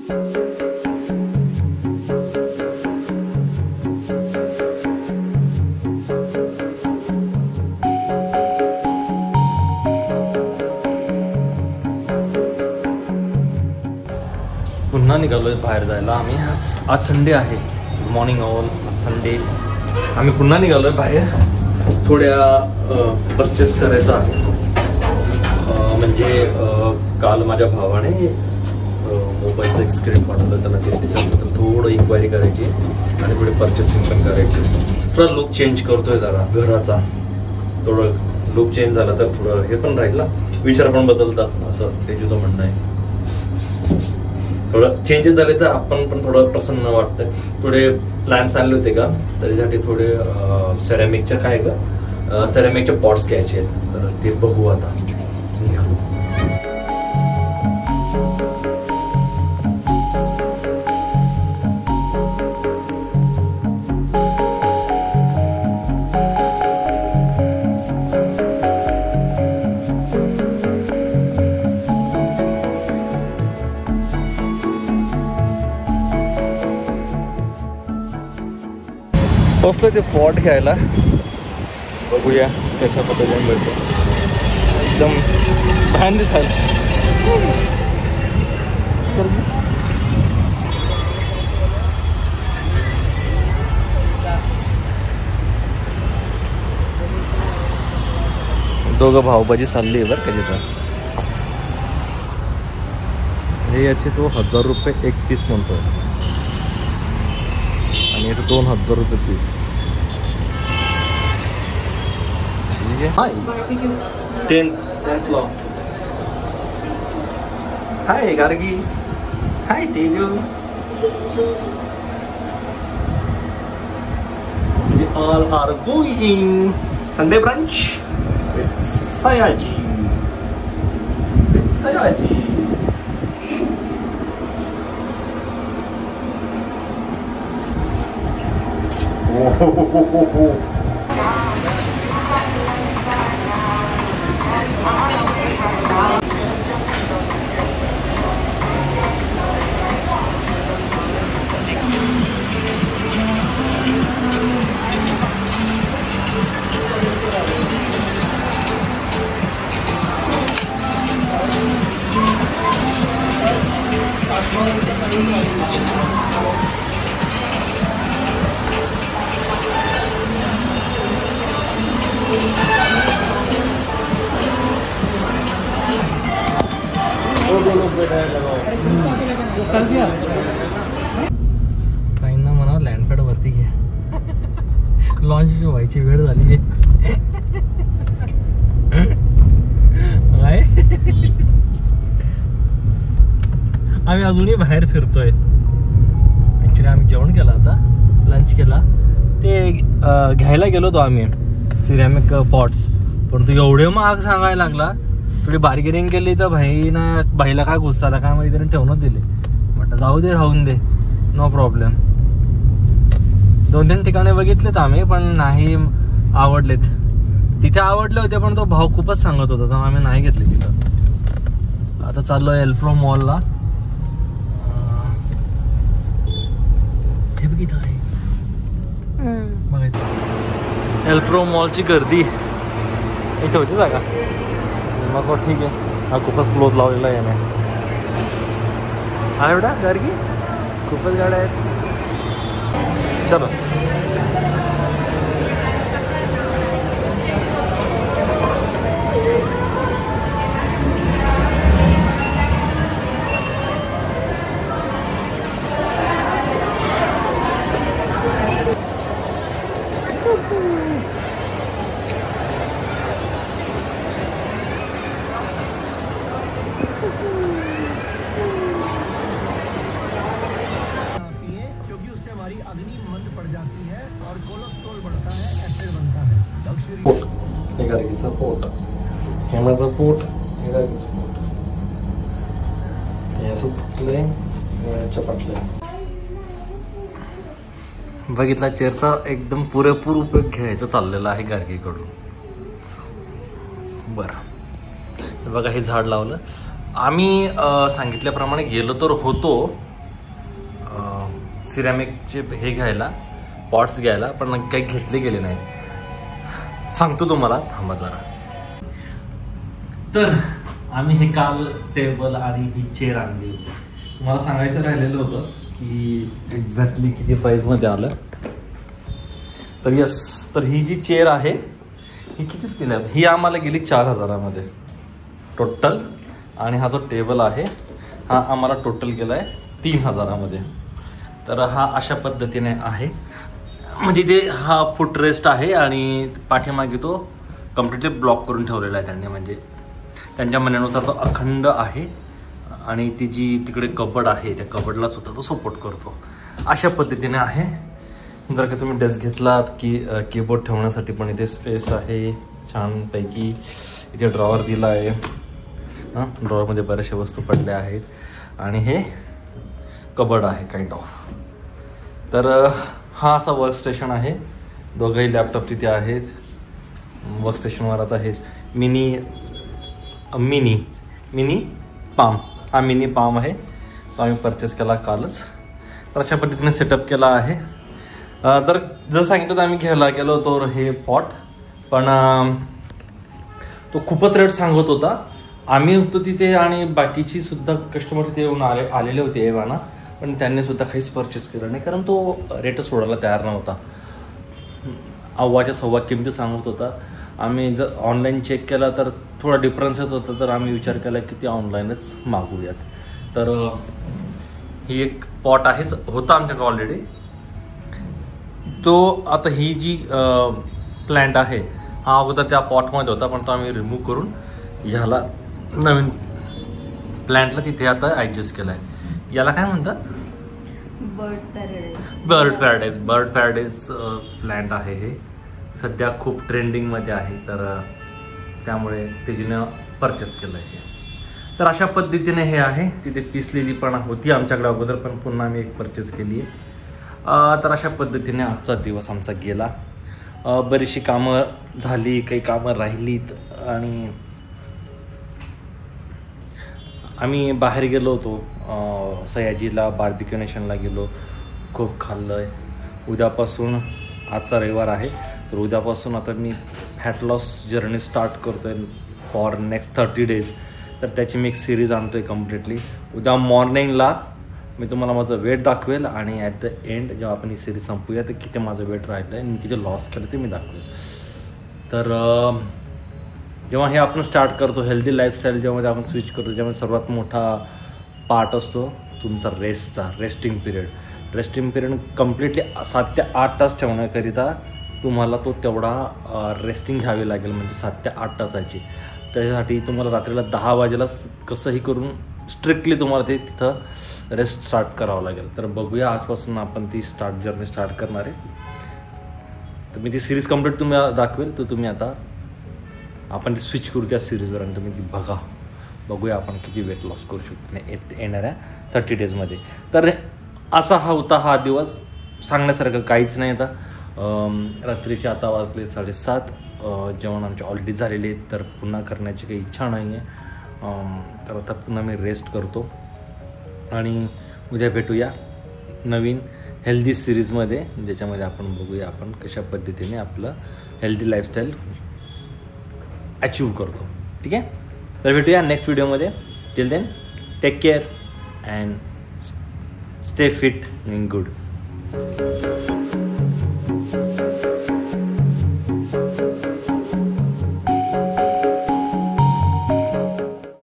पुन्हा निघालोय बाहेर जायला आम्ही. आज संडे आहे. Good morning all. संडे आम्ही पुन्हा निघालोय बाहेर. थोड्या परचेस करायचं आहे. म्हणजे काल माझ्या भावाने मोबाईलचं एक स्क्रीन पाठवलं त्याला, त्याच्याबद्दल थोडं इन्क्वायरी करायची आणि थोडी परचेसिंग पण करायची. थोडा लुक चेंज करतोय जरा घराचा. थोडं लुक चेंज झाला तर थोडं हे पण राहील ना, विचार पण बदलतात असं तेजूचं म्हणणं आहे. थोडं चेंजेस झाले तर आपण पण थोडं प्रसन्न वाटतं. थोडे प्लॅन्स आणले होते का त्याच्यासाठी, थोडे सेरॅमिकच्या काय का सेरॅमिकचे पॉट्स घ्यायचे आहेत, तर ते बघू आता. निघालो. बसलो ते पॉट घ्यायला. बघूया कशा पद्धतीने मिळतो. एकदम छान दिसायला. दोघं भाऊबाजी चालली आहे बरं का तिथं. हे याचे तो 1000 रुपये एक पीस म्हणतोय आणि याचं 2000 रुपये piece. Hi 10th floor. Hi Gargi. Hi Teju. We all are going Sunday brunch with Sayaji. Oh. ताईंना म्हणा लँडपॅड वरती घ्या. लॉन्च व्हायची वेळ झाली आहे. आम्ही अजूनही बाहेर फिरतोय. ऍक्च्युली आम्ही जेवण केलं, आता लंच केला. ते घ्यायला गेलो होतो आम्ही सिरॅमिक पॉट्स, परंतु एवढे महाग सांगायला लागला. थोडी बार्गेनिंग केली तर भाईला काय गुस्सा आला काय माहिती, त्याने ठेवूनच दिले. म्हटलं जाऊ दे, राहून दे, नो प्रॉब्लेम. 2-3 ठिकाणी बघितलेत आम्ही पण नाही आवडलेत. तिथे आवडले होते पण तो भाव खूपच सांगत होता, तर आम्ही नाही घेतले तिथं. आता चाललोय एल्प्रो मॉलला. हे बघितलं आहे बघायचं. एल्प्रो मॉलची गर्दी इथे होती जागा. मग ठीक आहे, हा खूपच क्लोज लावलेला आहे याने. हा एवढा गर्दी, खूपच गाड्या आहेत. चलो गार्गीचा पोट, हेमाचा पोट, हे गार्गीचं पोट. हे असं फुटलंय, चपाटलंय. बघितला, चेअरचा एकदम पुरेपूर उपयोग घ्यायचा चाललेला आहे गार्गीकडून. बरं बघा, हे झाड लावलं आम्ही सांगितल्याप्रमाणे गेलो तर होतो, सिरॅमिकचे हे घ्यायला, पॉट्स घ्यायला, पण काही घेतले गेले नाही. सांगतो तुम्हाला, थांबा जरा. तर आम्ही हे काल टेबल आणि ही चेअर आणली होती. मला सांगायचं राहिलेलं होतं की एक्झॅक्टली किती प्राईजमध्ये आलं. तर यस, तर ही जी चेअर आहे ही कितीत गेली? ही आम्हाला गेली 4,000मध्ये टोटल. आणि हा जो टेबल आहे हा आम्हाला टोटल गेला आहे 3,000मध्ये. तर हा अशा पद्धतीने आहे. म्हणजे ते हा फुटरेस्ट आहे आणि पाठीमागे तो कम्प्लिटली ब्लॉक करून ठेवलेला आहे त्यांनी. म्हणजे त्यांच्या म्हणण्यानुसार तो अखंड आहे आणि ती जी तिकडे कबड आहे त्या कबडला सुद्धा तो सपोर्ट करतो. अशा पद्धतीने आहे. जर का तुम्ही डेस्क घेतलात की कीबोर्ड ठेवण्यासाठी पण इथे स्पेस आहे छानपैकी. इथे ड्रॉवर दिला आहे. ड्रॉवरमध्ये बऱ्याचशा वस्तू पडल्या आहेत आणि हे कबड आहे काइंड ऑफ. तर हा असा वर्कस्टेशन आहे. दोघंही लॅपटॉप तिथे आहेत. वर्कस्टेशनवर आता हे मिनी पाम, हा मिनी पाम आहे. तो आम्ही परचेस केला कालच. तर अशा पद्धतीने सेटअप केला आहे. तर जर सांगितलं तर आम्ही घ्यायला गेलो होतो हे पॉट, पण तो खूपच रेट सांगत होता. आम्ही होतो तिथे आणि बाकीची सुद्धा कस्टमर तिथे येऊन आलेले होते एव्हाना, पण त्यांनी सुद्धा काहीच परचेस केलं नाही कारण तो रेटच सोडायला तयार नव्हता. अव्वाच्या सव्वा किमती सांगत होता. आम्ही जर ऑनलाईन चेक केला तर थोडा डिफरन्स येत होता. तर आम्ही विचार केला की ते ऑनलाईनच मागवूयात. तर ही एक पॉट आहेच होता आमच्याकडे ऑलरेडी. तो आता ही जी प्लॅन्ट आहे हा अगोदर त्या पॉटमध्ये होता, पण तो आम्ही रिमूव्ह करून ह्याला नवीन प्लॅन्टला तिथे आता ॲडजस्ट केला आहे. याला काय म्हणतात? बर्ड पॅराडाईज प्लॅन्ट आहे हे. सध्या खूप ट्रेंडिंगमध्ये आहे. तर त्यामुळे तेजीनं परचेस केलं आहे. तर अशा पद्धतीने हे आहे. तिथे पिसलेली पण होती आमच्याकडे अगोदर, पण पुन्हा आम्ही एक परचेस केली आहे. तर अशा पद्धतीने आजचा दिवस आमचा गेला. बरीचशी कामं झाली, काही कामं राहिलीत आणि आम्ही बाहेर गेलो होतो. सयाजीला बार्बिक्यू नेशनला गेलो. खूप खाल्लं आहे. उद्यापासून, आजचा रविवार आहे, तर उद्यापासून आता मी फॅट लॉस जर्नी स्टार्ट करतो आहे फॉर नेक्स्ट 30 days. तर त्याची मी एक सिरीज आणतो आहे कम्प्लिटली. उद्या मॉर्निंगला मी तुम्हाला माझं वेट दाखवेल आणि ॲट द एंड जेव्हा आपण ही सिरीज संपूया तर किती माझं वेट राहिलं आहे आणि मी किती लॉस केलं ते मी दाखवेल. तर जेव्हा हे आपण स्टार्ट करतो हेल्दी लाईफस्टाईल, जेव्हा आपण स्विच करतो, जेव्हा सर्वात मोठा पार्ट असतो तुमचा रेस्टिंग पिरियड कम्प्लिटली 7 ते 8 तास ठेवण्याकरिता तुम्हाला तो तेवढा रेस्टिंग घ्यावी लागेल. म्हणजे 7 ते 8 तासाची. त्याच्यासाठी तुम्हाला रात्रीला 10 वाजेला कसंही करून स्ट्रिक्टली तुम्हाला ते तिथं रेस्ट स्टार्ट करावं लागेल. तर बघूया, आजपासून आपण ती जर्नी स्टार्ट करणार आहे. तर मी ती सिरीज कंप्लीट तुम्ही दाखवेल. तर तुम्ही आता आपण ती स्विच करू त्या सिरीजवर आणि तुम्ही ती बघूया आपण किती वेट लॉस करू शकतो येणाऱ्या 30 daysमध्ये. तर असा होता हा दिवस. सांगण्यासारखं काहीच नाही. आता रात्रीचे आता वाजले 7:30. जेवण आमचे ऑलरेडी झालेले आहेत, तर पुन्हा करण्याची काही इच्छा नाही आहे. तर आता पुन्हा मी रेस्ट करतो आणि उद्या भेटूया नवीन हेल्दी सिरीजमध्ये, ज्याच्यामध्ये आपण बघूया आपण कशा पद्धतीने आपलं हेल्दी लाईफस्टाईल अचीव करतो. ठीक आहे. तर भेटूया नेक्स्ट व्हिडिओमध्ये. Till then take care and stay fit and good.